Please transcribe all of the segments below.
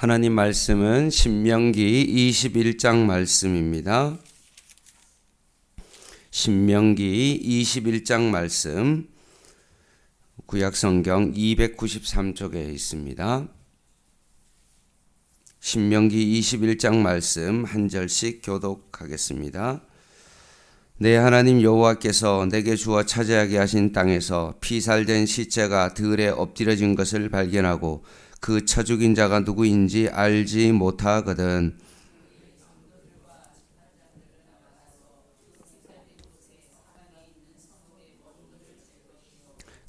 하나님 말씀은 신명기 21장 말씀입니다. 신명기 21장 말씀, 구약성경 293쪽에 있습니다. 신명기 21장 말씀 한 절씩 교독하겠습니다. 내 하나님 여호와께서 내게 주어 차지하게 하신 땅에서 피살된 시체가 들에 엎드려진 것을 발견하고 그 쳐 죽인 자가 누구인지 알지 못하거든.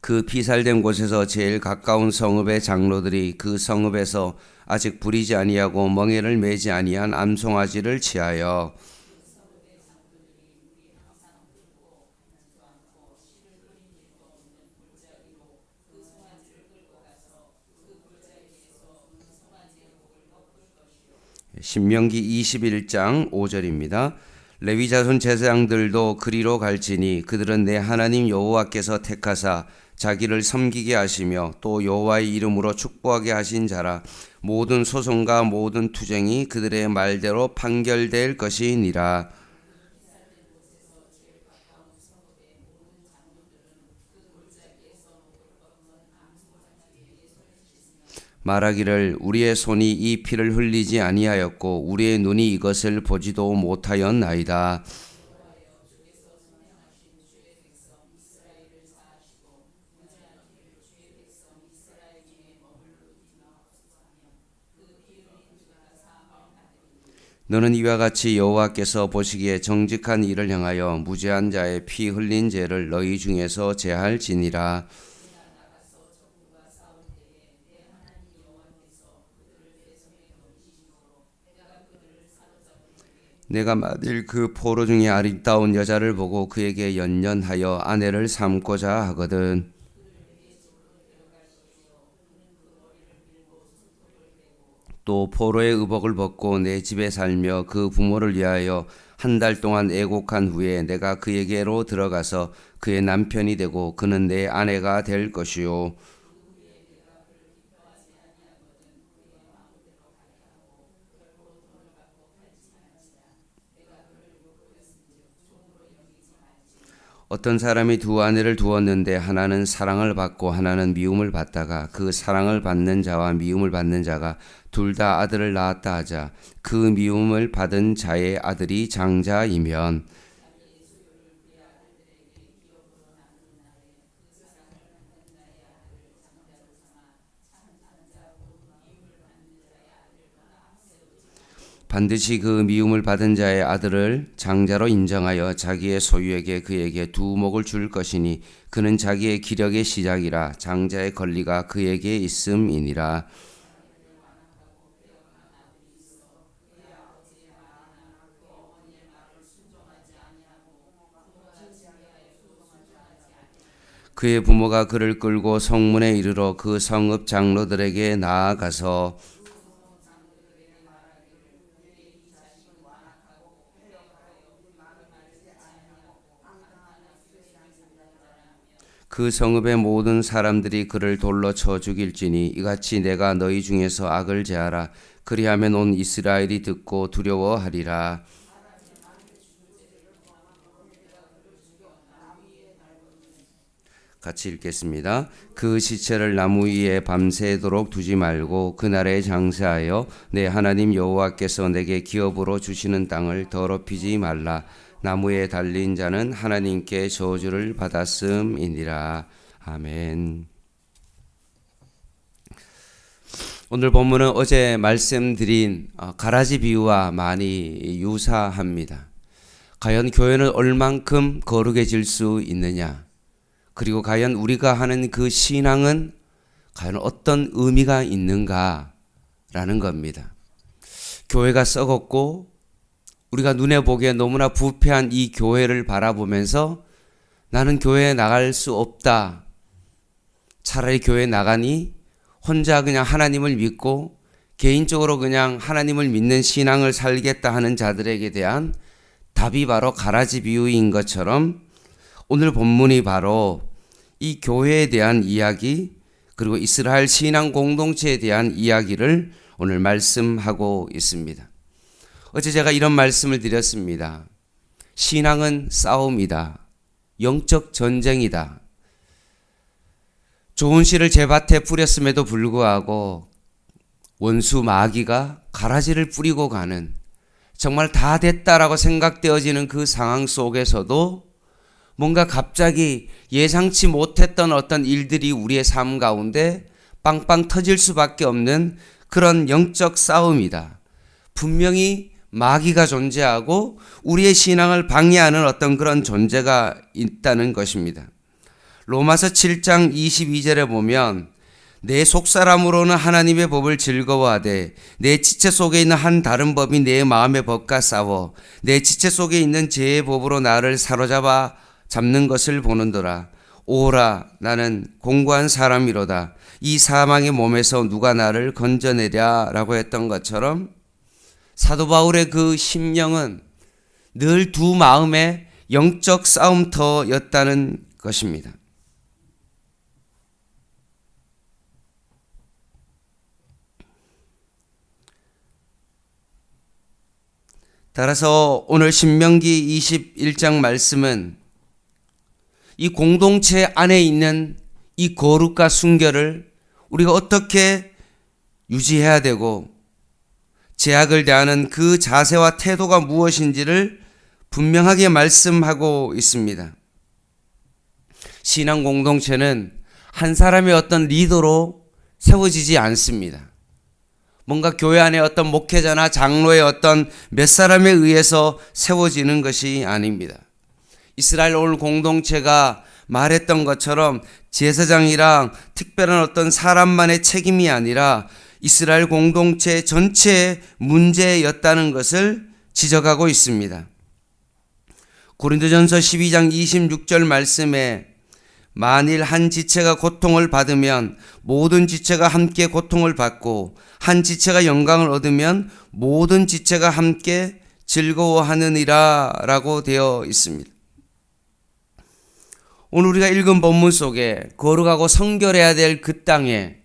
그 피살된 곳에서 제일 가까운 성읍의 장로들이 그 성읍에서 아직 부리지 아니하고 멍에를 매지 아니한 암송아지를 취하여 신명기 21장 5절입니다. 레위 자손 제사장들도 그리로 갈지니 그들은 내 하나님 여호와께서 택하사 자기를 섬기게 하시며 또 여호와의 이름으로 축복하게 하신 자라. 모든 소송과 모든 투쟁이 그들의 말대로 판결될 것이니라. 말하기를 우리의 손이 이 피를 흘리지 아니하였고 우리의 눈이 이것을 보지도 못하였나이다. 너는 이와 같이 여호와께서 보시기에 정직한 일을 행하여 무죄한 자의 피 흘린 죄를 너희 중에서 제할지니라. 내가 만일 그 포로 중에 아름다운 여자를 보고 그에게 연연하여 아내를 삼고자 하거든. 또 포로의 의복을 벗고 내 집에 살며 그 부모를 위하여 한 달 동안 애곡한 후에 내가 그에게로 들어가서 그의 남편이 되고 그는 내 아내가 될 것이요. 어떤 사람이 두 아내를 두었는데 하나는 사랑을 받고 하나는 미움을 받다가 그 사랑을 받는 자와 미움을 받는 자가 둘 다 아들을 낳았다 하자. 그 미움을 받은 자의 아들이 장자이면 반드시 그 미움을 받은 자의 아들을 장자로 인정하여 자기의 소유에게 그에게 두 목을 줄 것이니 그는 자기의 기력의 시작이라. 장자의 권리가 그에게 있음이니라. 그의 부모가 그를 끌고 성문에 이르러 그 성읍 장로들에게 나아가서 그 성읍의 모든 사람들이 그를 돌로 쳐 죽일지니 이같이 내가 너희 중에서 악을 제하라. 그리하면 온 이스라엘이 듣고 두려워하리라. 같이 읽겠습니다. 그 시체를 나무 위에 밤새도록 두지 말고 그날에 장사하여 내 하나님 여호와께서 내게 기업으로 주시는 땅을 더럽히지 말라. 나무에 달린 자는 하나님께 저주를 받았음이니라. 아멘. 오늘 본문은 어제 말씀드린 가라지 비유와 많이 유사합니다. 과연 교회는 얼만큼 거룩해질 수 있느냐? 그리고 과연 우리가 하는 그 신앙은 과연 어떤 의미가 있는가라는 겁니다. 교회가 썩었고 우리가 눈에 보기에 너무나 부패한 이 교회를 바라보면서 나는 교회에 나갈 수 없다. 차라리 교회에 나가니 혼자 그냥 하나님을 믿고 개인적으로 그냥 하나님을 믿는 신앙을 살겠다 하는 자들에게 대한 답이 바로 가라지 비유인 것처럼 오늘 본문이 바로 이 교회에 대한 이야기 그리고 이스라엘 신앙 공동체에 대한 이야기를 오늘 말씀하고 있습니다. 어제 제가 이런 말씀을 드렸습니다. 신앙은 싸움이다. 영적 전쟁이다. 좋은 씨를 제 밭에 뿌렸음에도 불구하고 원수 마귀가 가라지를 뿌리고 가는, 정말 다 됐다라고 생각되어지는 그 상황 속에서도 뭔가 갑자기 예상치 못했던 어떤 일들이 우리의 삶 가운데 빵빵 터질 수밖에 없는 그런 영적 싸움이다. 분명히 마귀가 존재하고 우리의 신앙을 방해하는 어떤 그런 존재가 있다는 것입니다. 로마서 7장 22절에 보면 내 속사람으로는 하나님의 법을 즐거워하되 내 지체 속에 있는 한 다른 법이 내 마음의 법과 싸워 내 지체 속에 있는 죄의 법으로 나를 사로잡아 잡는 것을 보는도라. 오라, 나는 공고한 사람이로다. 이 사망의 몸에서 누가 나를 건져내랴 라고 했던 것처럼 사도 바울의 그 심령은 늘 두 마음의 영적 싸움터였다는 것입니다. 따라서 오늘 신명기 21장 말씀은 이 공동체 안에 있는 이 거룩과 순결을 우리가 어떻게 유지해야 되고 죄악을 대하는 그 자세와 태도가 무엇인지를 분명하게 말씀하고 있습니다. 신앙 공동체는 한 사람의 어떤 리더로 세워지지 않습니다. 뭔가 교회 안에 어떤 목회자나 장로의 어떤 몇 사람에 의해서 세워지는 것이 아닙니다. 이스라엘 올 공동체가 말했던 것처럼 제사장이랑 특별한 어떤 사람만의 책임이 아니라 이스라엘 공동체 전체의 문제였다는 것을 지적하고 있습니다. 고린도전서 12장 26절 말씀에 만일 한 지체가 고통을 받으면 모든 지체가 함께 고통을 받고 한 지체가 영광을 얻으면 모든 지체가 함께 즐거워하느니라 라고 되어 있습니다. 오늘 우리가 읽은 본문 속에 거룩하고 성결해야 될 그 땅에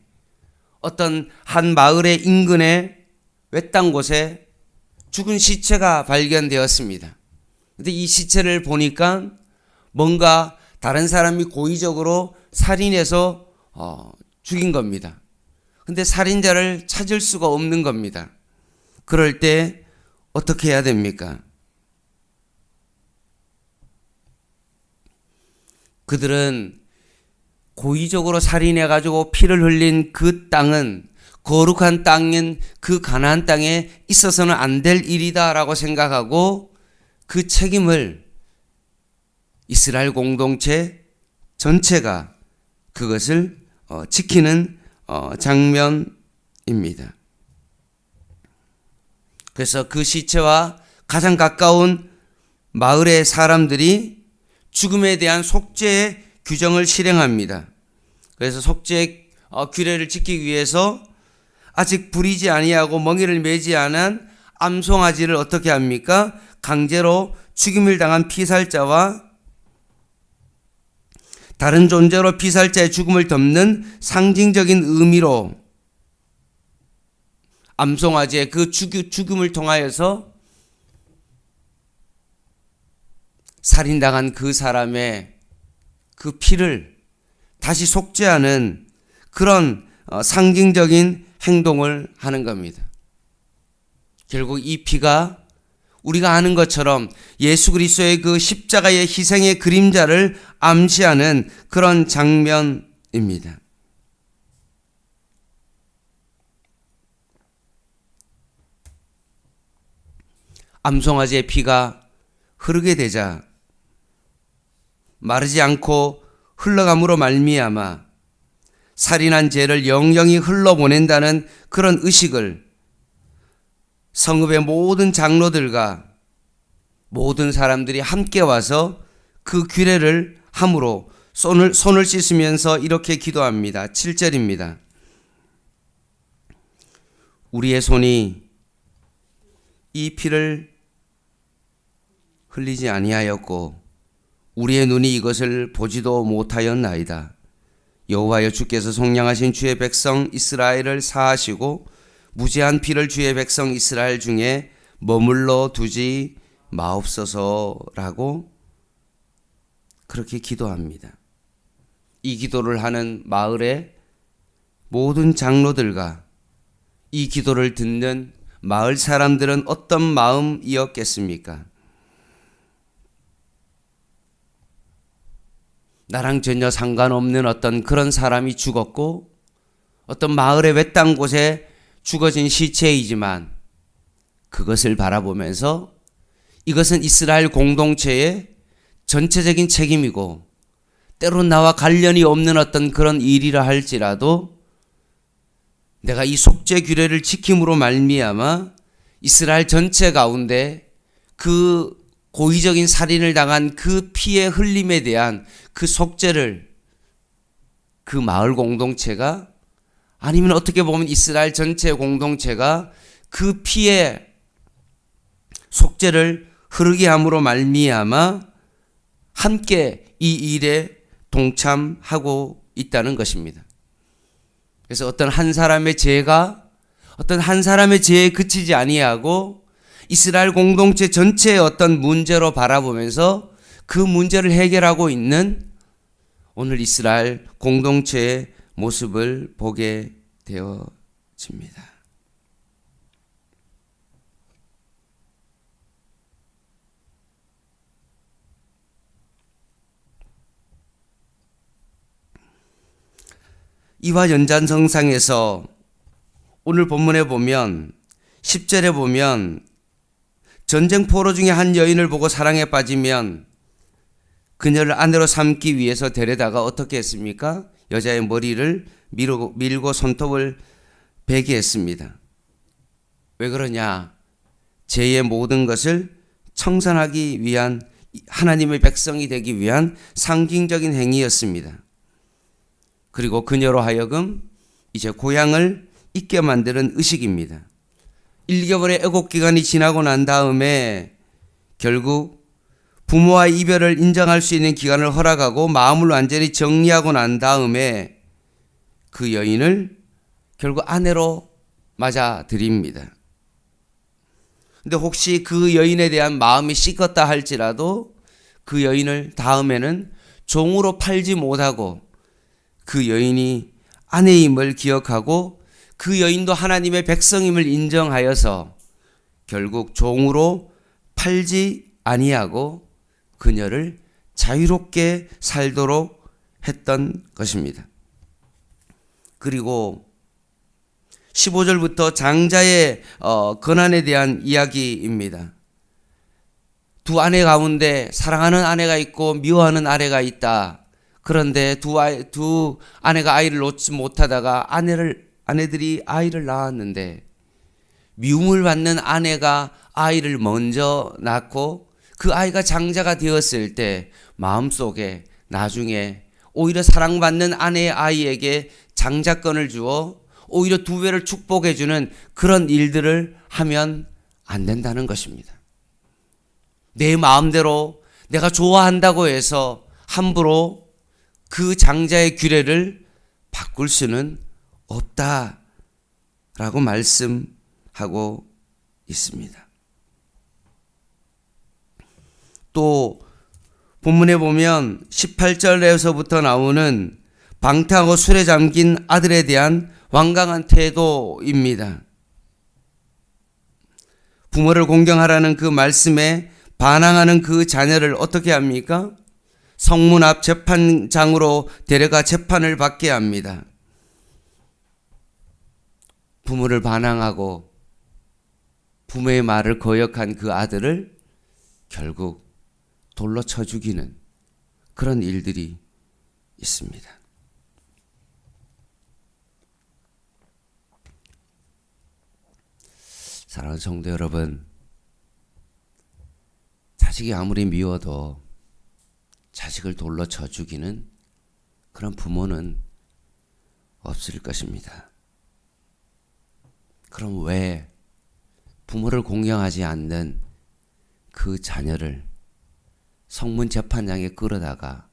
어떤 한 마을의 인근의 외딴 곳에 죽은 시체가 발견되었습니다. 근데 이 시체를 보니까 뭔가 다른 사람이 고의적으로 살인해서 죽인 겁니다. 근데 살인자를 찾을 수가 없는 겁니다. 그럴 때 어떻게 해야 됩니까? 그들은 고의적으로 살인해가지고 피를 흘린 그 땅은 거룩한 땅인 그 가나안 땅에 있어서는 안 될 일이다라고 생각하고 그 책임을 이스라엘 공동체 전체가 그것을 지키는 장면입니다. 그래서 그 시체와 가장 가까운 마을의 사람들이 죽음에 대한 속죄의 규정을 실행합니다. 그래서 속죄의 규례를 지키기 위해서 아직 부리지 아니하고 멍에를 매지 않은 암송아지를 어떻게 합니까? 강제로 죽임을 당한 피살자와 다른 존재로 피살자의 죽음을 덮는 상징적인 의미로 암송아지의 그 죽음을 통하여서 살인당한 그 사람의 그 피를 다시 속죄하는 그런 상징적인 행동을 하는 겁니다. 결국 이 피가 우리가 아는 것처럼 예수 그리스도의 그 십자가의 희생의 그림자를 암시하는 그런 장면입니다. 암송아지의 피가 흐르게 되자 마르지 않고 흘러감으로 말미암아 살인한 죄를 영영히 흘러보낸다는 그런 의식을 성읍의 모든 장로들과 모든 사람들이 함께 와서 그 규례를 함으로 손을 씻으면서 이렇게 기도합니다. 7절입니다. 우리의 손이 이 피를 흘리지 아니하였고 우리의 눈이 이것을 보지도 못하였나이다. 여호와여 주께서 속량하신 주의 백성 이스라엘을 사하시고 무죄한 피를 주의 백성 이스라엘 중에 머물러 두지 마옵소서라고 그렇게 기도합니다. 이 기도를 하는 마을의 모든 장로들과 이 기도를 듣는 마을 사람들은 어떤 마음이었겠습니까? 나랑 전혀 상관없는 어떤 그런 사람이 죽었고 어떤 마을의 외딴 곳에 죽어진 시체이지만 그것을 바라보면서 이것은 이스라엘 공동체의 전체적인 책임이고 때론 나와 관련이 없는 어떤 그런 일이라 할지라도 내가 이 속죄 규례를 지킴으로 말미암아 이스라엘 전체 가운데 그 고의적인 살인을 당한 그 피의 흘림에 대한 그 속죄를 그 마을 공동체가 아니면 어떻게 보면 이스라엘 전체 공동체가 그 피의 속죄를 흐르게 함으로 말미암아 함께 이 일에 동참하고 있다는 것입니다. 그래서 어떤 한 사람의 죄가 어떤 한 사람의 죄에 그치지 아니하고 이스라엘 공동체 전체의 어떤 문제로 바라보면서 그 문제를 해결하고 있는 오늘 이스라엘 공동체의 모습을 보게 되어집니다. 이와 연장선상에서 오늘 본문에 보면 10절에 보면 전쟁 포로 중에 한 여인을 보고 사랑에 빠지면 그녀를 아내로 삼기 위해서 데려다가 어떻게 했습니까? 여자의 머리를 밀고 손톱을 베게 했습니다. 왜 그러냐? 죄의 모든 것을 청산하기 위한 하나님의 백성이 되기 위한 상징적인 행위였습니다. 그리고 그녀로 하여금 이제 고향을 잊게 만드는 의식입니다. 1개월의 애곡 기간이 지나고 난 다음에 결국 부모와의 이별을 인정할 수 있는 기간을 허락하고 마음을 완전히 정리하고 난 다음에 그 여인을 결국 아내로 맞아들입니다. 근데 혹시 그 여인에 대한 마음이 식었다 할지라도 그 여인을 다음에는 종으로 팔지 못하고 그 여인이 아내임을 기억하고 그 여인도 하나님의 백성임을 인정하여서 결국 종으로 팔지 아니하고 그녀를 자유롭게 살도록 했던 것입니다. 그리고 15절부터 장자의 권한에 대한 이야기입니다. 두 아내 가운데 사랑하는 아내가 있고 미워하는 아내가 있다. 그런데 두 아내가 아이를 놓지 못하다가 아내들이 아이를 낳았는데 미움을 받는 아내가 아이를 먼저 낳고 그 아이가 장자가 되었을 때 마음속에 나중에 오히려 사랑받는 아내의 아이에게 장자권을 주어 오히려 두 배를 축복해주는 그런 일들을 하면 안 된다는 것입니다. 내 마음대로 내가 좋아한다고 해서 함부로 그 장자의 규례를 바꿀 수는 없다라고 말씀하고 있습니다. 또 본문에 보면 18절에서부터 나오는 방탕하고 술에 잠긴 아들에 대한 완강한 태도입니다. 부모를 공경하라는 그 말씀에 반항하는 그 자녀를 어떻게 합니까? 성문 앞 재판장으로 데려가 재판을 받게 합니다. 부모를 반항하고 부모의 말을 거역한 그 아들을 결국 돌로 쳐 죽이는 그런 일들이 있습니다. 사랑하는 성도 여러분, 자식이 아무리 미워도 자식을 돌로 쳐 죽이는 그런 부모는 없을 것입니다. 그럼 왜 부모를 공경하지 않는 그 자녀를 성문 재판장에 끌어다가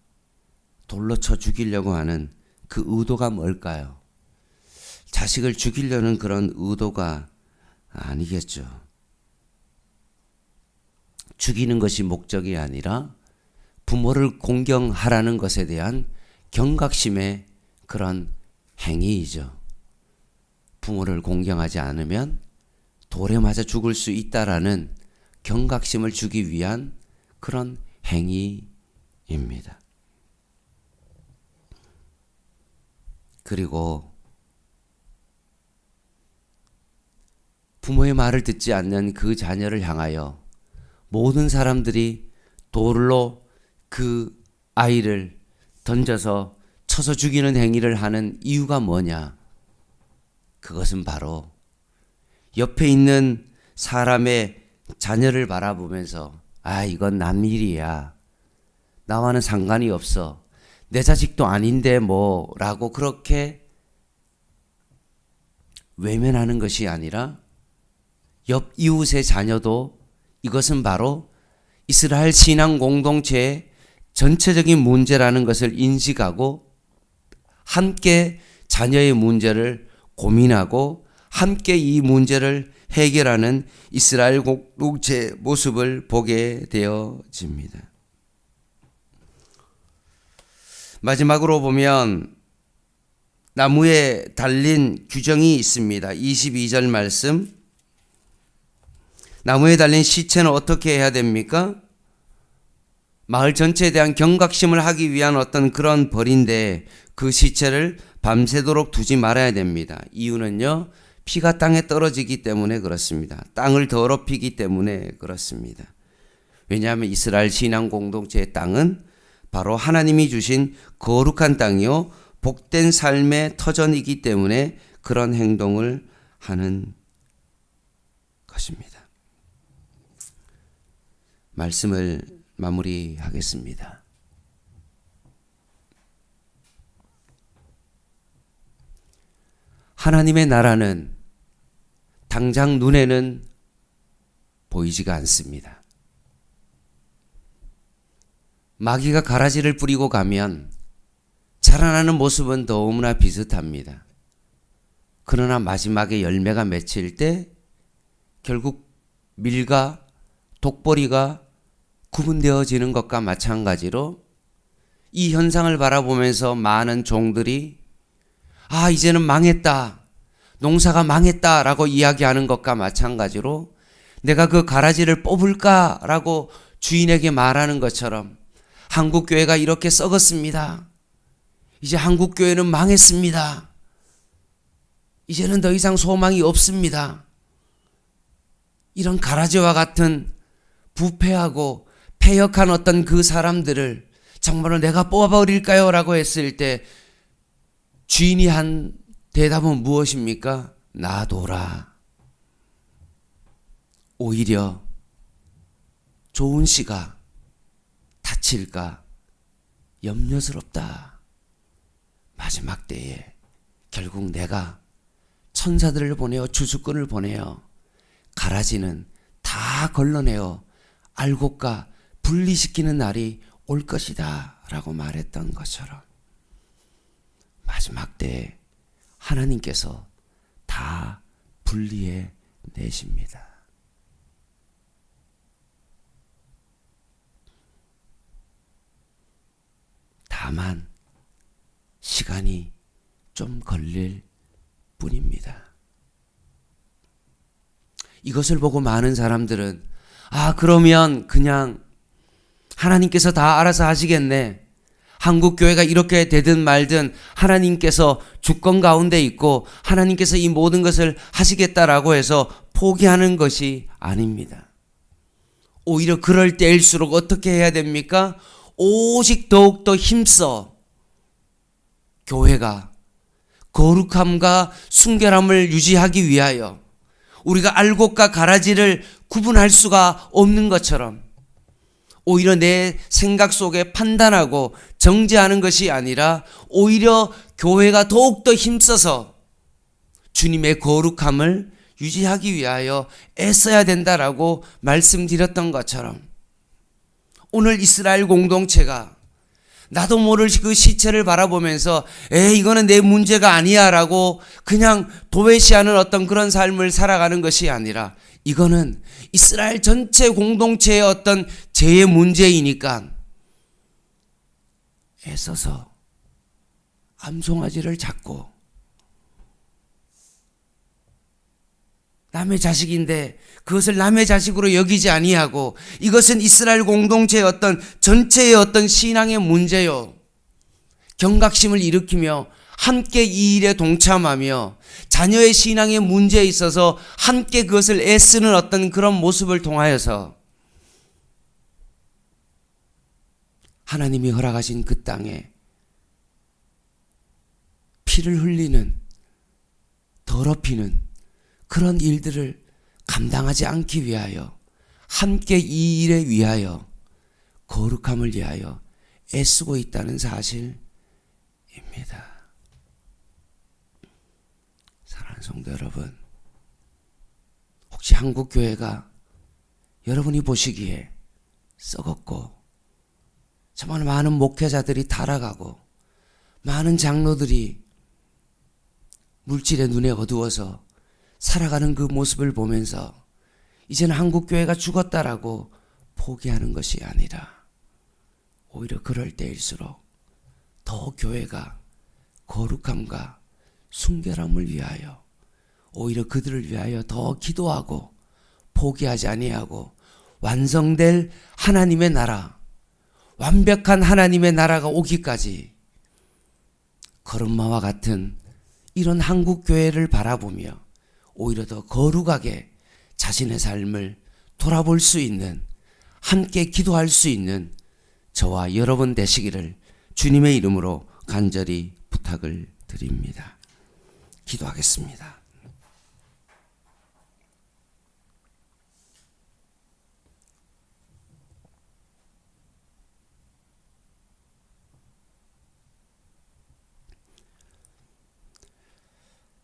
돌로 쳐 죽이려고 하는 그 의도가 뭘까요? 자식을 죽이려는 그런 의도가 아니겠죠. 죽이는 것이 목적이 아니라 부모를 공경하라는 것에 대한 경각심의 그런 행위이죠. 부모를 공경하지 않으면 돌에 맞아 죽을 수 있다라는 경각심을 주기 위한 그런 행위입니다. 그리고 부모의 말을 듣지 않는 그 자녀를 향하여 모든 사람들이 돌로 그 아이를 던져서 쳐서 죽이는 행위를 하는 이유가 뭐냐? 그것은 바로 옆에 있는 사람의 자녀를 바라보면서 이건 남 일이야. 나와는 상관이 없어. 내 자식도 아닌데 뭐라고 그렇게 외면하는 것이 아니라 옆 이웃의 자녀도 이것은 바로 이스라엘 신앙 공동체의 전체적인 문제라는 것을 인식하고 함께 자녀의 문제를 고민하고 함께 이 문제를 해결하는 이스라엘 공동체의 모습을 보게 되어집니다. 마지막으로 보면 나무에 달린 규정이 있습니다. 22절 말씀. 나무에 달린 시체는 어떻게 해야 됩니까? 마을 전체에 대한 경각심을 하기 위한 어떤 그런 벌인데 그 시체를 밤새도록 두지 말아야 됩니다. 이유는요, 피가 땅에 떨어지기 때문에 그렇습니다. 땅을 더럽히기 때문에 그렇습니다. 왜냐하면 이스라엘 신앙 공동체의 땅은 바로 하나님이 주신 거룩한 땅이요 복된 삶의 터전이기 때문에 그런 행동을 하는 것입니다. 말씀을 마무리하겠습니다. 하나님의 나라는 당장 눈에는 보이지가 않습니다. 마귀가 가라지를 뿌리고 가면 자라나는 모습은 너무나 비슷합니다. 그러나 마지막에 열매가 맺힐 때 결국 밀과 독보리가 구분되어지는 것과 마찬가지로 이 현상을 바라보면서 많은 종들이 이제는 망했다, 농사가 망했다 라고 이야기하는 것과 마찬가지로 내가 그 가라지를 뽑을까 라고 주인에게 말하는 것처럼 한국교회가 이렇게 썩었습니다. 이제 한국교회는 망했습니다. 이제는 더 이상 소망이 없습니다. 이런 가라지와 같은 부패하고 패역한 어떤 그 사람들을 정말로 내가 뽑아버릴까요? 라고 했을 때 주인이 한 대답은 무엇입니까? 놔둬라. 오히려 좋은 씨가 다칠까 염려스럽다. 마지막 때에 결국 내가 천사들을 보내어 주수꾼을 보내어 가라지는 다 걸러내어 알곡과 분리시키는 날이 올 것이다 라고 말했던 것처럼 마지막 때에 하나님께서 다 분리해 내십니다. 다만 시간이 좀 걸릴 뿐입니다. 이것을 보고 많은 사람들은 그러면 그냥 하나님께서 다 알아서 하시겠네. 한국교회가 이렇게 되든 말든 하나님께서 주권 가운데 있고 하나님께서 이 모든 것을 하시겠다라고 해서 포기하는 것이 아닙니다. 오히려 그럴 때일수록 어떻게 해야 됩니까? 오직 더욱더 힘써 교회가 거룩함과 순결함을 유지하기 위하여 우리가 알곡과 가라지를 구분할 수가 없는 것처럼 오히려 내 생각 속에 판단하고 정죄하는 것이 아니라 오히려 교회가 더욱더 힘써서 주님의 거룩함을 유지하기 위하여 애써야 된다라고 말씀드렸던 것처럼 오늘 이스라엘 공동체가 나도 모를 그 시체를 바라보면서 이거는 내 문제가 아니야 라고 그냥 도외시하는 어떤 그런 삶을 살아가는 것이 아니라 이거는 이스라엘 전체 공동체의 어떤 죄의 문제이니까 애써서 암송아지를 잡고 남의 자식인데 그것을 남의 자식으로 여기지 아니하고 이것은 이스라엘 공동체의 어떤 전체의 어떤 신앙의 문제요. 경각심을 일으키며 함께 이 일에 동참하며 자녀의 신앙의 문제에 있어서 함께 그것을 애쓰는 어떤 그런 모습을 통하여서 하나님이 허락하신 그 땅에 피를 흘리는 더럽히는 그런 일들을 감당하지 않기 위하여 함께 이 일에 위하여 거룩함을 위하여 애쓰고 있다는 사실입니다. 사랑하는 성도 여러분, 혹시 한국교회가 여러분이 보시기에 썩었고 정말 많은 목회자들이 타락하고 많은 장로들이 물질의 눈에 어두워서 살아가는 그 모습을 보면서 이제는 한국교회가 죽었다라고 포기하는 것이 아니라 오히려 그럴 때일수록 더 교회가 거룩함과 순결함을 위하여 오히려 그들을 위하여 더 기도하고 포기하지 아니하고 완성될 하나님의 나라, 완벽한 하나님의 나라가 오기까지 거름마와 같은 이런 한국교회를 바라보며 오히려 더 거룩하게 자신의 삶을 돌아볼 수 있는, 함께 기도할 수 있는 저와 여러분 되시기를 주님의 이름으로 간절히 부탁을 드립니다. 기도하겠습니다.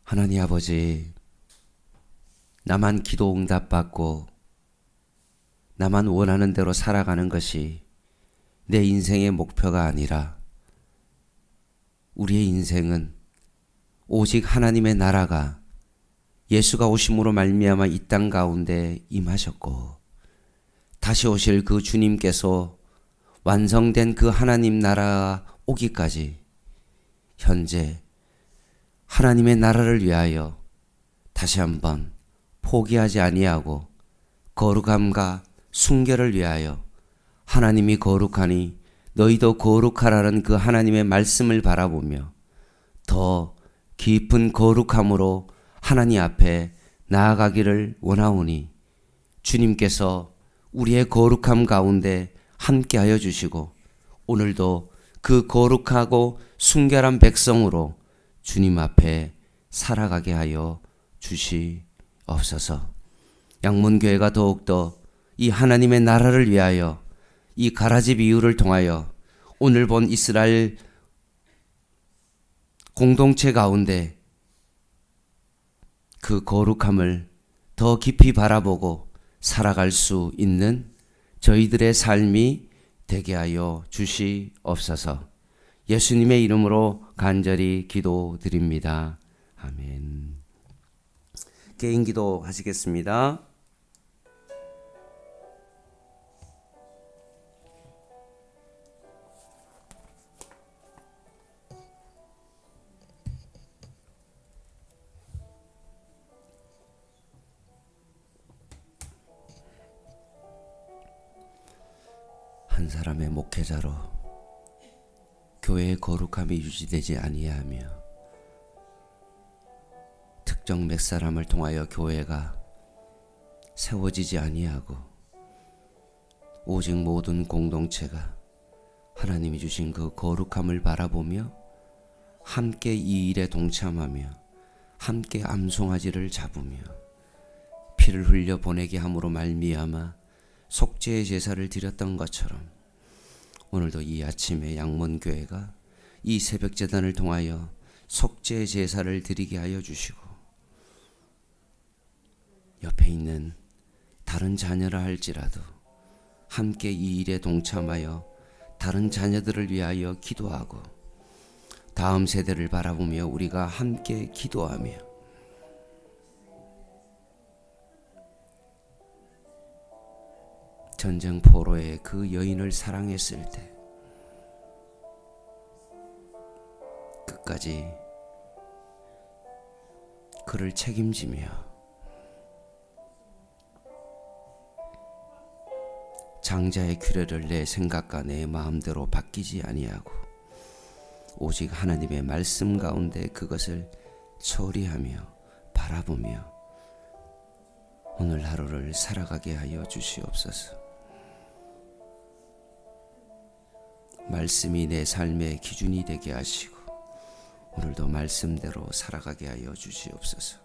하나님 아버지, 나만 기도 응답받고 나만 원하는 대로 살아가는 것이 내 인생의 목표가 아니라 우리의 인생은 오직 하나님의 나라가 예수가 오심으로 말미암아 이 땅 가운데 임하셨고 다시 오실 그 주님께서 완성된 그 하나님 나라가 오기까지 현재 하나님의 나라를 위하여 다시 한번 포기하지 아니하고 거룩함과 순결을 위하여 하나님이 거룩하니 너희도 거룩하라는 그 하나님의 말씀을 바라보며 더 깊은 거룩함으로 하나님 앞에 나아가기를 원하오니 주님께서 우리의 거룩함 가운데 함께하여 주시고 오늘도 그 거룩하고 순결한 백성으로 주님 앞에 살아가게 하여 주시옵소서. 양문교회가 더욱더 이 하나님의 나라를 위하여 이 가라지 비유를 통하여 오늘 본 이스라엘 공동체 가운데 그 거룩함을 더 깊이 바라보고 살아갈 수 있는 저희들의 삶이 되게 하여 주시옵소서. 예수님의 이름으로 간절히 기도드립니다. 아멘. 개인 기도 하시겠습니다. 한 사람의 목회자로 교회의 거룩함이 유지되지 아니하며 특정 몇 사람을 통하여 교회가 세워지지 아니하고 오직 모든 공동체가 하나님이 주신 그 거룩함을 바라보며 함께 이 일에 동참하며 함께 암송아지를 잡으며 피를 흘려 보내게 함으로 말미암아 속죄의 제사를 드렸던 것처럼 오늘도 이 아침에 양문교회가 이 새벽제단을 통하여 속죄의 제사를 드리게 하여 주시고 옆에 있는 다른 자녀라 할지라도 함께 이 일에 동참하여 다른 자녀들을 위하여 기도하고 다음 세대를 바라보며 우리가 함께 기도하며 전쟁 포로의 그 여인을 사랑했을 때 끝까지 그를 책임지며 장자의 규례를 내 생각과 내 마음대로 바뀌지 아니하고 오직 하나님의 말씀 가운데 그것을 처리하며 바라보며 오늘 하루를 살아가게 하여 주시옵소서. 말씀이 내 삶의 기준이 되게 하시고 오늘도 말씀대로 살아가게 하여 주시옵소서.